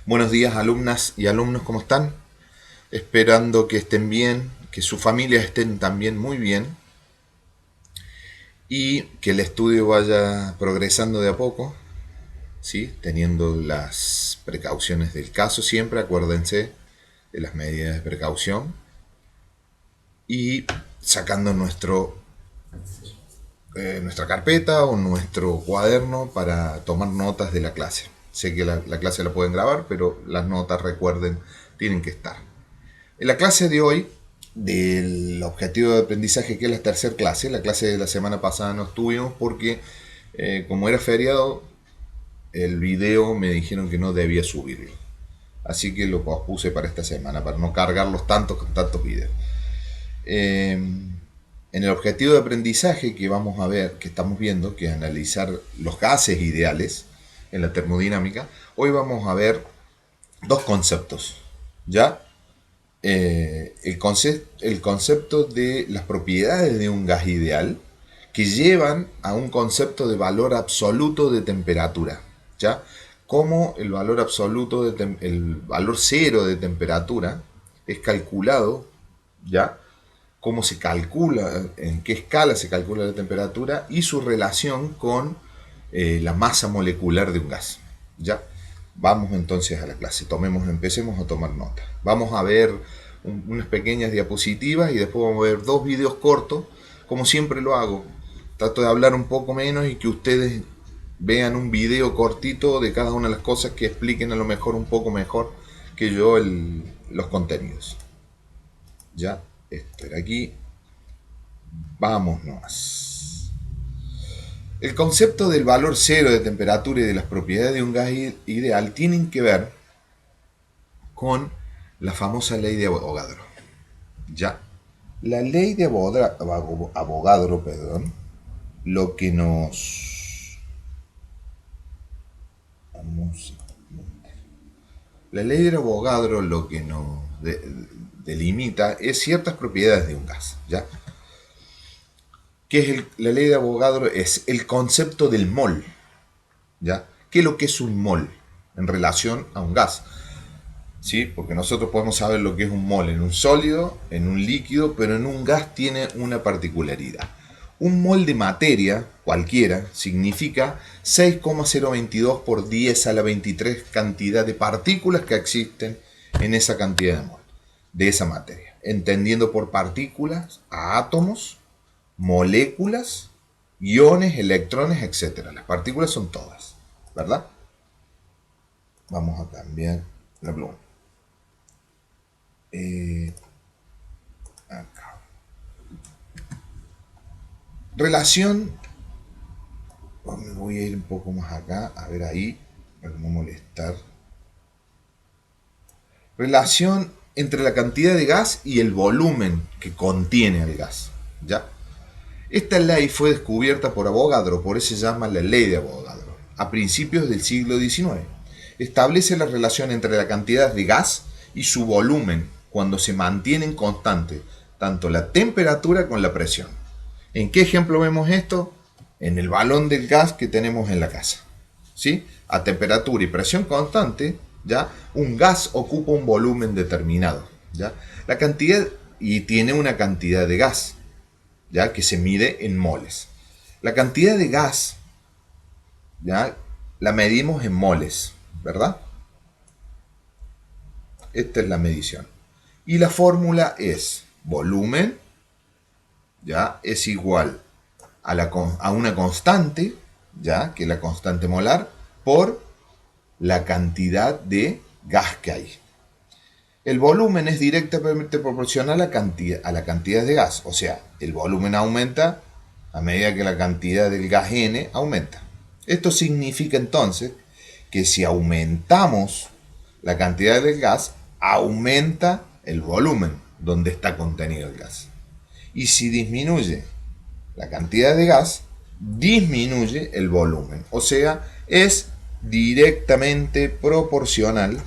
Buenos días, alumnas y alumnos, ¿cómo están? Esperando que estén bien, que sus familias estén también muy bien y que el estudio vaya progresando de a poco, ¿sí? Teniendo las precauciones del caso siempre, acuérdense de las medidas de precaución y sacando nuestra carpeta o nuestro cuaderno para tomar notas de la clase. Sé que la clase la pueden grabar, pero las notas, recuerden, tienen que estar. En la clase de hoy, del objetivo de aprendizaje, que es la tercera clase, la clase de la semana pasada no estuvimos porque, como era feriado, el video me dijeron que no debía subirlo. Así que lo pospuse para esta semana, para no cargarlos tantos con tantos videos. En el objetivo de aprendizaje que vamos a ver, que estamos viendo, que es analizar los gases ideales en la termodinámica, hoy vamos a ver dos conceptos, ¿ya? El concepto de las propiedades de un gas ideal que llevan a un concepto de valor absoluto de temperatura, ¿ya? Como el valor absoluto, el valor cero de temperatura es calculado, ¿ya? Cómo se calcula, en qué escala se calcula la temperatura y su relación con la masa molecular de un gas, ¿ya? Vamos entonces a la clase, empecemos a tomar nota. Vamos a ver unas pequeñas diapositivas y después vamos a ver dos videos cortos, como siempre lo hago. Trato de hablar un poco menos y que ustedes vean un video cortito de cada una de las cosas que expliquen a lo mejor un poco mejor que yo los contenidos. Ya, esto era aquí. Vámonos. El concepto del valor cero de temperatura y de las propiedades de un gas ideal tienen que ver con la famosa ley de Avogadro. Ya. La ley de Avogadro, perdón, lo que nos... La ley de Avogadro lo que nos delimita es ciertas propiedades de un gas, ¿ya? ¿Qué es la ley de Avogadro? Es el concepto del mol, ¿ya? ¿Qué es lo que es un mol en relación a un gas? ¿Sí? Porque nosotros podemos saber lo que es un mol en un sólido, en un líquido, pero en un gas tiene una particularidad. Un mol de materia, cualquiera, significa 6,022 por 10 a la 23 cantidad de partículas que existen en esa cantidad de mol, de esa materia. Entendiendo por partículas a átomos, moléculas, iones, electrones, etc. Las partículas son todas, ¿verdad? Vamos a cambiar la pluma. Acá. Relación, me voy a ir un poco más acá, a ver ahí, para no molestar. Relación entre la cantidad de gas y el volumen que contiene el gas, ¿ya? Esta ley fue descubierta por Avogadro, por eso se llama la ley de Avogadro, a principios del siglo XIX. Establece la relación entre la cantidad de gas y su volumen cuando se mantienen constantes tanto la temperatura como la presión. ¿En qué ejemplo vemos esto? En el balón del gas que tenemos en la casa, ¿sí? A temperatura y presión constante, ¿ya? Un gas ocupa un volumen determinado, ¿ya? La cantidad, y tiene una cantidad de gas, ¿ya? Que se mide en moles. La cantidad de gas, ¿ya? La medimos en moles, ¿verdad? Esta es la medición. Y la fórmula es volumen, ¿ya? Es igual a una constante, ¿ya? Que es la constante molar, por la cantidad de gas que hay. El volumen es directamente proporcional a la cantidad de gas, o sea, el volumen aumenta a medida que la cantidad del gas N aumenta. Esto significa entonces que si aumentamos la cantidad del gas, aumenta el volumen donde está contenido el gas. Y si disminuye la cantidad de gas, disminuye el volumen. O sea, es directamente proporcional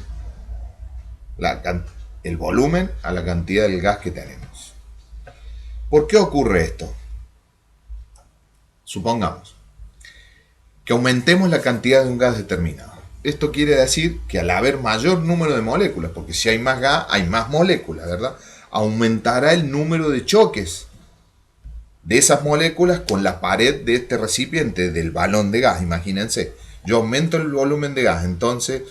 el volumen a la cantidad del gas que tenemos. ¿Por qué ocurre esto? Supongamos que aumentemos la cantidad de un gas determinado. esto quiere decir que al haber mayor número de moléculas, porque si hay más gas, hay más moléculas, ¿verdad? Aumentará el número de choques de esas moléculas con la pared de este recipiente, del balón de gas. Imagínense, yo aumento el volumen de gas, entonces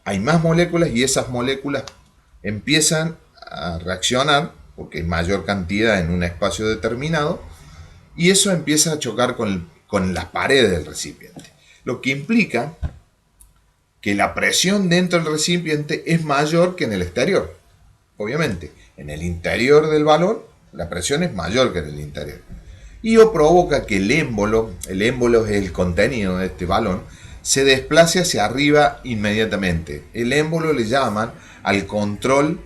hay más moléculas y esas moléculas empiezan a reaccionar, porque hay mayor cantidad en un espacio determinado, y eso empieza a chocar con las paredes del recipiente. Lo que implica que la presión dentro del recipiente es mayor que en el exterior. Obviamente, en el interior del balón la presión es mayor que en el interior. Y eso provoca que el émbolo es el contenido de este balón, se desplace hacia arriba inmediatamente. El émbolo le llaman al control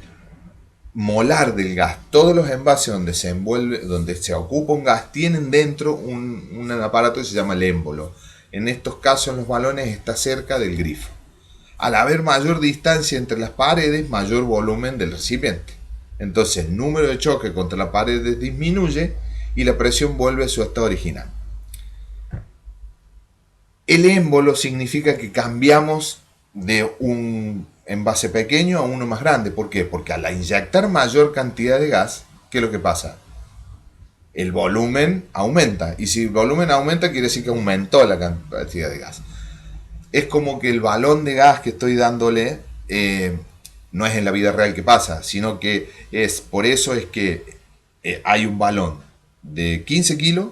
molar del gas. Todos los envases donde se ocupa un gas tienen dentro un aparato que se llama el émbolo. En estos casos los balones está cerca del grifo. Al haber mayor distancia entre las paredes, mayor volumen del recipiente. Entonces el número de choque contra la pared disminuye y la presión vuelve a su estado original. El émbolo significa que cambiamos de un envase pequeño a uno más grande. ¿Por qué? Porque al inyectar mayor cantidad de gas, ¿qué es lo que pasa? El volumen aumenta. Y si el volumen aumenta, quiere decir que aumentó la cantidad de gas. Es como que el balón de gas que estoy dándole no es en la vida real que pasa, sino que por eso es que hay un balón de 15 kilos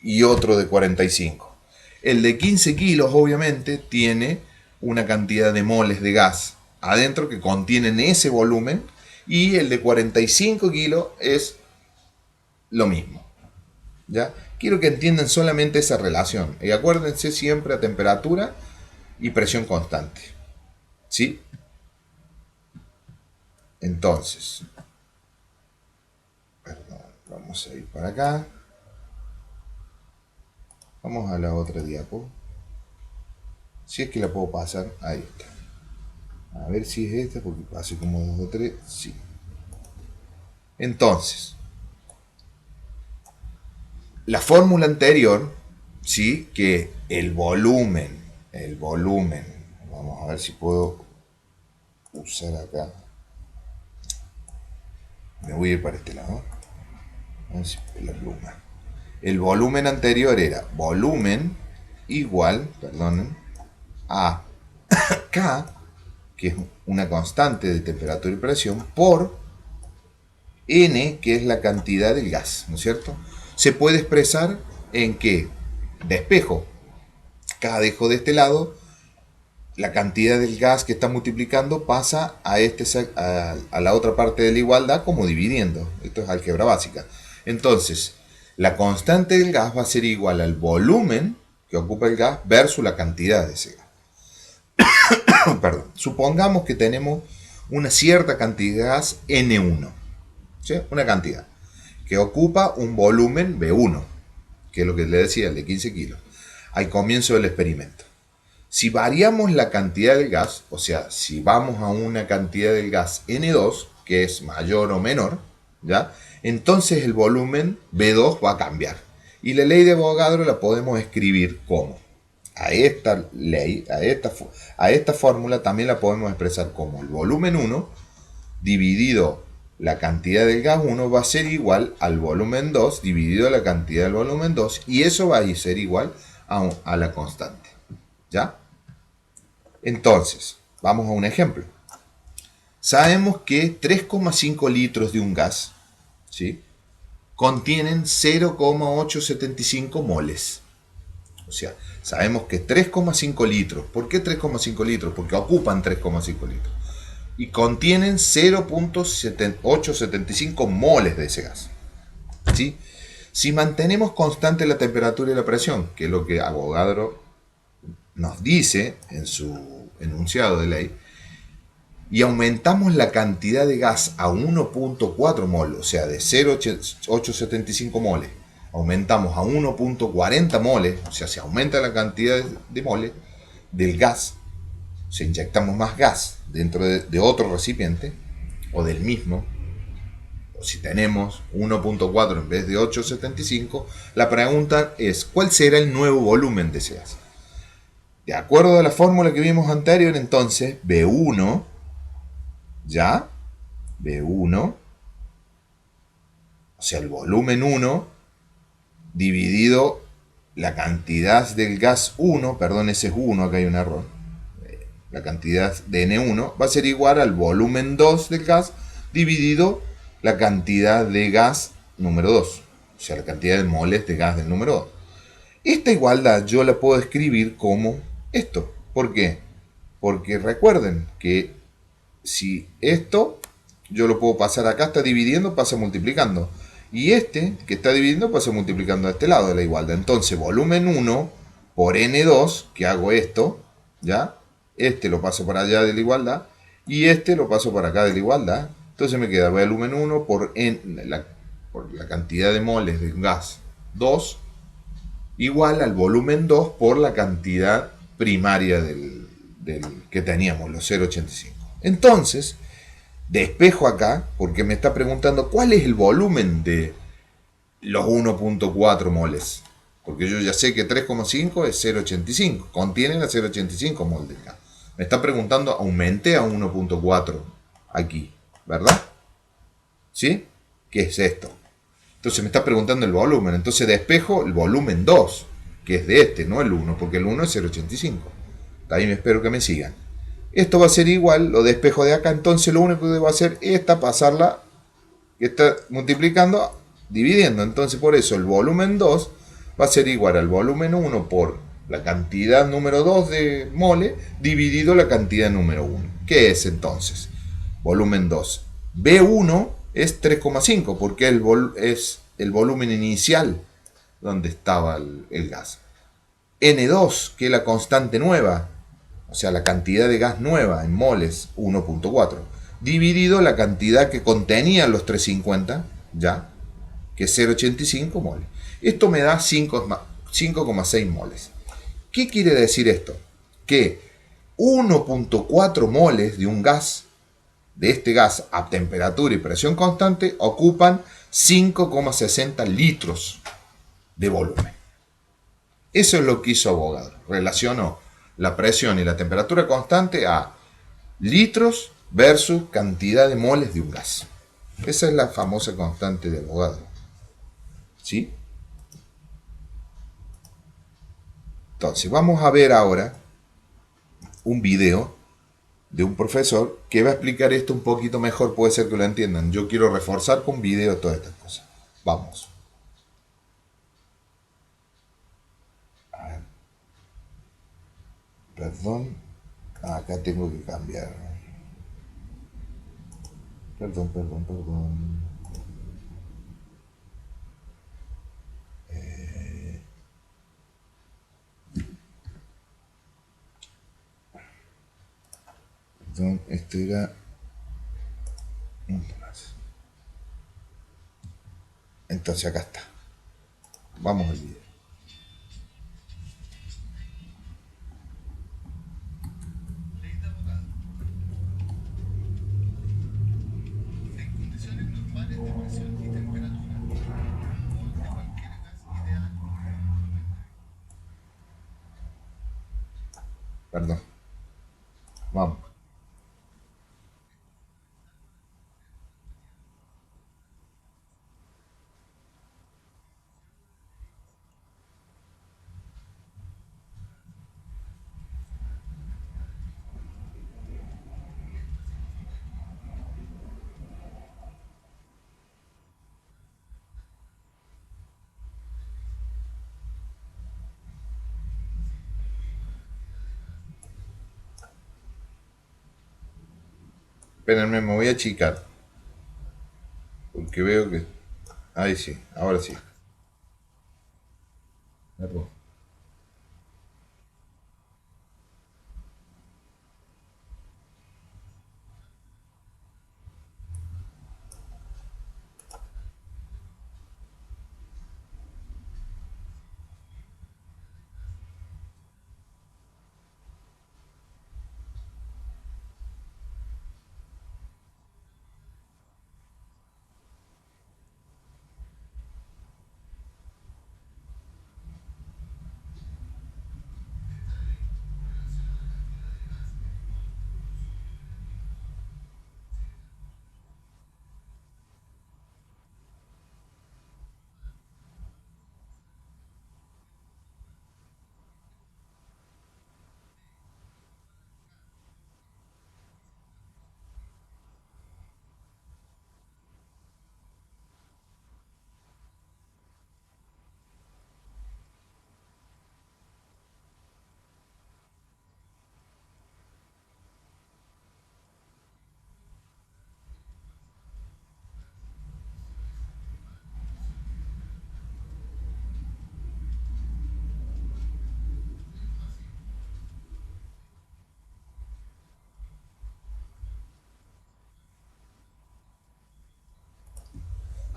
y otro de 45. El de 15 kilos obviamente tiene una cantidad de moles de gas adentro que contienen ese volumen, y el de 45 kilos es lo mismo. ¿Ya? Quiero que entiendan solamente esa relación. Y acuérdense siempre a temperatura y presión constante. ¿Sí? Entonces, perdón, vamos a ir para acá. Vamos a la otra diapo. Si es que la puedo pasar, ahí está. A ver si es esta, porque hace como 2 o 3. Sí. Entonces, la fórmula anterior, ¿sí? Que el volumen, vamos a ver si puedo usar acá. Me voy a ir para este lado. A ver si la pluma. El volumen anterior era volumen igual, perdonen, a K, que es una constante de temperatura y presión, por N, que es la cantidad del gas, ¿no es cierto? Se puede expresar en que despejo. K dejo de este lado, la cantidad del gas que está multiplicando pasa a la otra parte de la igualdad como dividiendo. Esto es álgebra básica. Entonces, la constante del gas va a ser igual al volumen que ocupa el gas versus la cantidad de ese gas. Perdón. Supongamos que tenemos una cierta cantidad de gas N1, ¿sí? Una cantidad que ocupa un volumen B1, que es lo que le decía, el de 15 kilos, al comienzo del experimento. Si variamos la cantidad del gas, o sea, si vamos a una cantidad del gas N2, que es mayor o menor, ¿ya? Entonces el volumen B2 va a cambiar. Y la ley de Avogadro la podemos escribir como, a esta ley, a esta fórmula también la podemos expresar como el volumen 1 dividido la cantidad del gas 1 va a ser igual al volumen 2 dividido la cantidad del volumen 2, y eso va a ser igual a la constante. ¿Ya? Entonces, vamos a un ejemplo. Sabemos que 3,5 litros de un gas, ¿sí?, contienen 0,875 moles. O sea, sabemos que 3,5 litros. ¿Por qué 3,5 litros? Porque ocupan 3,5 litros. Y contienen 0,875 moles de ese gas. ¿Sí? Si mantenemos constante la temperatura y la presión, que es lo que Avogadro nos dice en su enunciado de ley, y aumentamos la cantidad de gas a 1,4 mol, o sea, de 0,875 moles, aumentamos a 1,40 moles, o sea, se aumenta la cantidad de moles del gas, o sea, inyectamos más gas dentro de otro recipiente, o del mismo, o si tenemos 1,4 en vez de 8,75, la pregunta es, ¿cuál será el nuevo volumen de ese gas? De acuerdo a la fórmula que vimos anterior, entonces B1, ¿ya? B1, o sea, el volumen 1 dividido la cantidad del gas 1, perdón, ese es 1, acá hay un error, la cantidad de N1 va a ser igual al volumen 2 del gas dividido la cantidad de gas número 2, o sea, la cantidad de moles de gas del número 2. Esta igualdad yo la puedo escribir como esto. ¿Por qué? Porque recuerden que si esto yo lo puedo pasar acá, está dividiendo, pasa multiplicando. Y este que está dividiendo pasa multiplicando a este lado de la igualdad. Entonces, volumen 1 por N2, que hago esto, ¿ya? Este lo paso para allá de la igualdad y este lo paso para acá de la igualdad. Entonces me queda volumen 1 por la cantidad de moles de gas 2 igual al volumen 2 por la cantidad primaria del que teníamos, los 0,85. Entonces, despejo acá, porque me está preguntando cuál es el volumen de los 1,4 moles. Porque yo ya sé que 3,5 es 0,85, contienen a 0,85 moles de gas. Me está preguntando, aumente a 1,4 aquí, ¿verdad? ¿Sí? ¿Qué es esto? Entonces me está preguntando el volumen. Entonces despejo el volumen 2, que es de este, no el 1, porque el 1 es 0,85. Ahí me espero que me sigan. Esto va a ser igual, lo despejo de acá. Entonces lo único que debo hacer es pasarla, que está multiplicando, dividiendo. Entonces por eso el volumen 2 va a ser igual al volumen 1 por la cantidad número 2 de mole dividido la cantidad número 1. ¿Qué es entonces? Volumen 2. B1 es 3,5 porque es el volumen inicial donde estaba el gas. N2, que es la constante nueva, o sea, la cantidad de gas nueva en moles, 1,4, dividido la cantidad que contenían los 350, ya, que es 0,85 moles. Esto me da 5,6 moles. ¿Qué quiere decir esto? Que 1,4 moles de un gas, de este gas a temperatura y presión constante, ocupan 5,60 litros de volumen. Eso es lo que hizo Avogadro. Relacionó la presión y la temperatura constante a litros versus cantidad de moles de un gas. Esa es la famosa constante de Avogadro. ¿Sí? Entonces, vamos a ver ahora un video de un profesor que va a explicar esto un poquito mejor, puede ser que lo entiendan. Yo quiero reforzar con video todas estas cosas. Vamos. A ver, perdón. Acá tengo que cambiar. Perdón, perdón, perdón. Perdón, esto era... Entonces acá está. Vamos al video. Perdón. Vamos. Espérenme, me voy a achicar. Porque veo que... Ahí sí, ahora sí. Perdón.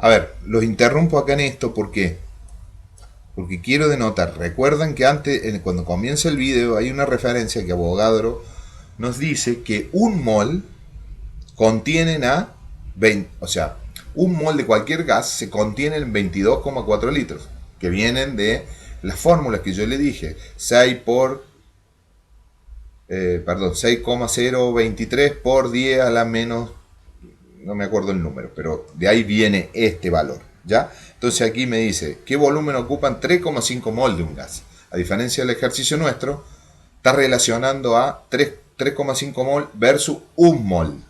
A ver, los interrumpo acá en esto porque quiero denotar. Recuerdan que antes, cuando comienza el video, hay una referencia que Avogadro nos dice que un mol contienen a 20, o sea, un mol de cualquier gas se contiene en 22,4 litros, que vienen de las fórmulas que yo le dije, 6 por, perdón, 6,023 por 10 a la menos, no me acuerdo el número, pero de ahí viene este valor, ¿ya? Entonces aquí me dice, ¿qué volumen ocupan 3,5 mol de un gas? A diferencia del ejercicio nuestro, está relacionando a 3,5 mol versus un mol.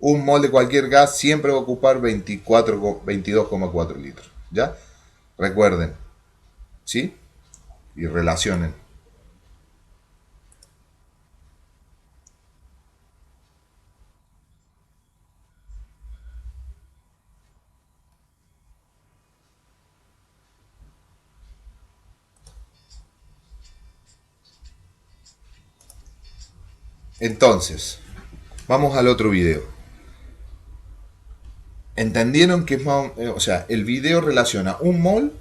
Un mol de cualquier gas siempre va a ocupar 22,4 litros. ¿Ya? Recuerden. ¿Sí? Y relacionen. Entonces, vamos al otro video. ¿Entendieron que es más, o sea, el video relaciona un mol,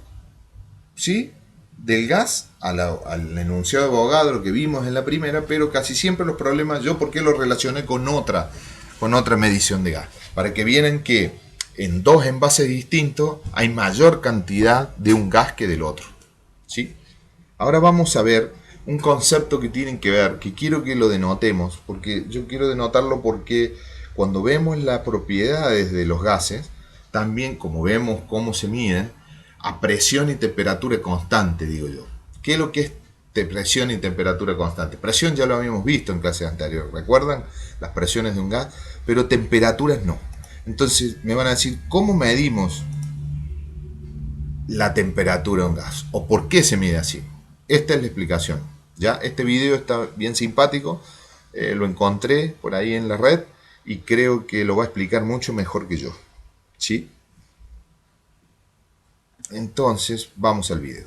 ¿sí? Del gas al enunciado de Avogadro que vimos en la primera, pero casi siempre los problemas, yo por qué lo relacioné con otra medición de gas. Para que vieran que en dos envases distintos hay mayor cantidad de un gas que del otro. ¿Sí? Ahora vamos a ver un concepto que tienen que ver, que quiero que lo denotemos, porque yo quiero denotarlo porque cuando vemos las propiedades de los gases, también como vemos cómo se miden, a presión y temperatura constante, digo yo. ¿Qué es lo que es presión y temperatura constante? Presión ya lo habíamos visto en clases anteriores, ¿recuerdan? Las presiones de un gas, pero temperaturas no. Entonces me van a decir, ¿cómo medimos la temperatura de un gas? ¿O por qué se mide así? Esta es la explicación. ¿Ya? Este video está bien simpático, lo encontré por ahí en la red y creo que lo va a explicar mucho mejor que yo. ¿Sí? Entonces, vamos al video.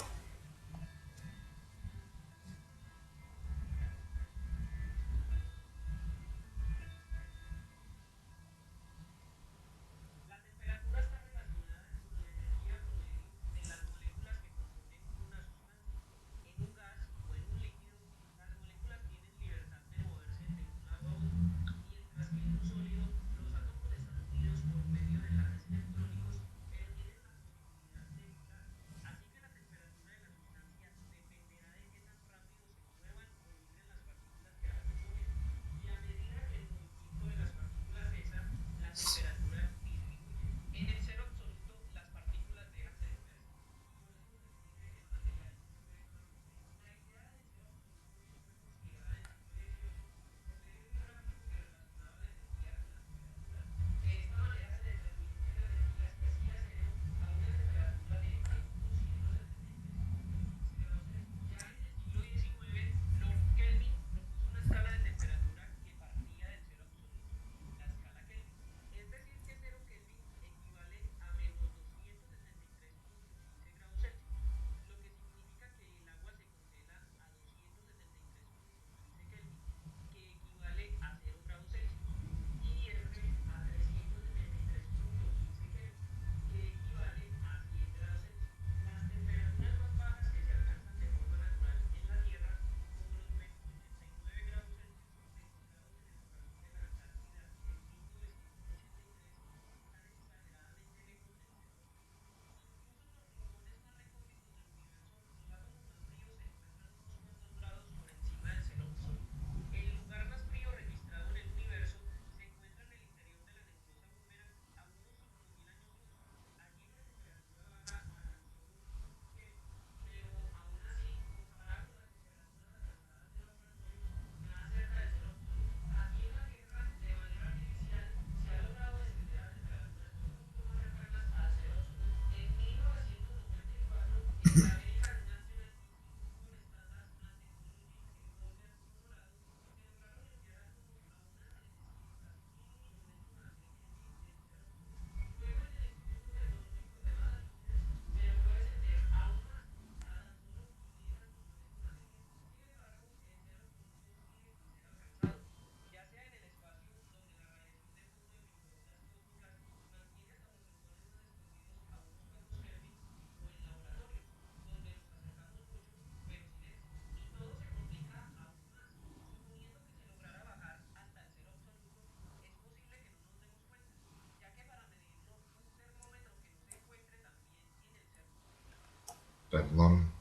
Perdón.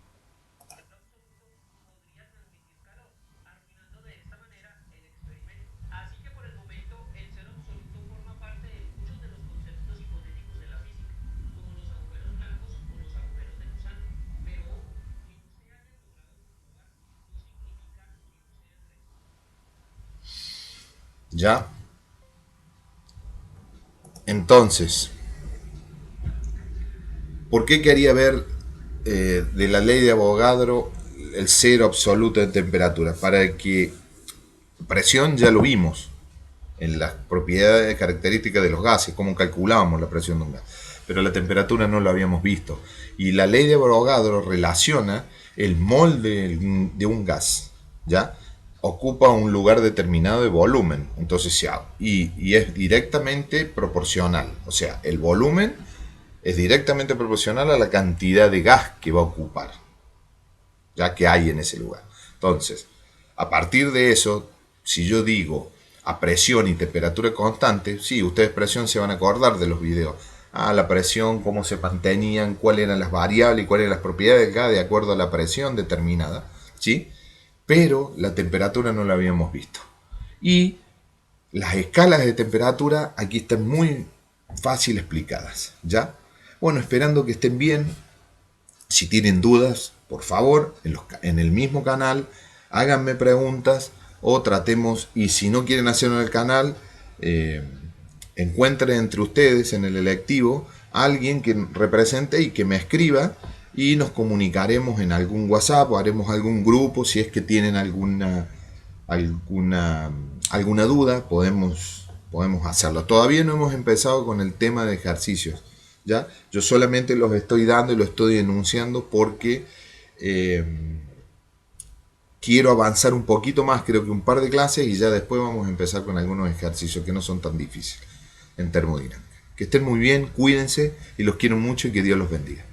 ¿Ya? Entonces, ¿por qué quería ver de la ley de Avogadro el cero absoluto de temperatura? Para que presión ya lo vimos en las propiedades características de los gases, cómo calculábamos la presión de un gas. Pero la temperatura no lo habíamos visto. Y la ley de Avogadro relaciona el molde de un gas, ¿ya? Ocupa un lugar determinado de volumen, entonces y es directamente proporcional, o sea, el volumen es directamente proporcional a la cantidad de gas que va a ocupar, ya que hay en ese lugar. Entonces, a partir de eso, si yo digo a presión y temperatura constante, sí, ustedes presión se van a acordar de los videos. Ah, la presión, cómo se mantenían, cuáles eran las variables y cuáles eran las propiedades de gas de acuerdo a la presión determinada, ¿sí? Pero la temperatura no la habíamos visto. Y las escalas de temperatura aquí están muy fácil explicadas, ¿ya? Bueno, esperando que estén bien. Si tienen dudas, por favor, en el mismo canal, háganme preguntas o tratemos, y si no quieren hacerlo en el canal, encuentren entre ustedes en el electivo a alguien que represente y que me escriba y nos comunicaremos en algún WhatsApp o haremos algún grupo si es que tienen alguna duda, podemos hacerlo. Todavía no hemos empezado con el tema de ejercicios. ¿Ya? Yo solamente los estoy dando y los estoy denunciando porque quiero avanzar un poquito más, creo que un par de clases, y ya después vamos a empezar con algunos ejercicios que no son tan difíciles en termodinámica. Que estén muy bien, cuídense y los quiero mucho y que Dios los bendiga.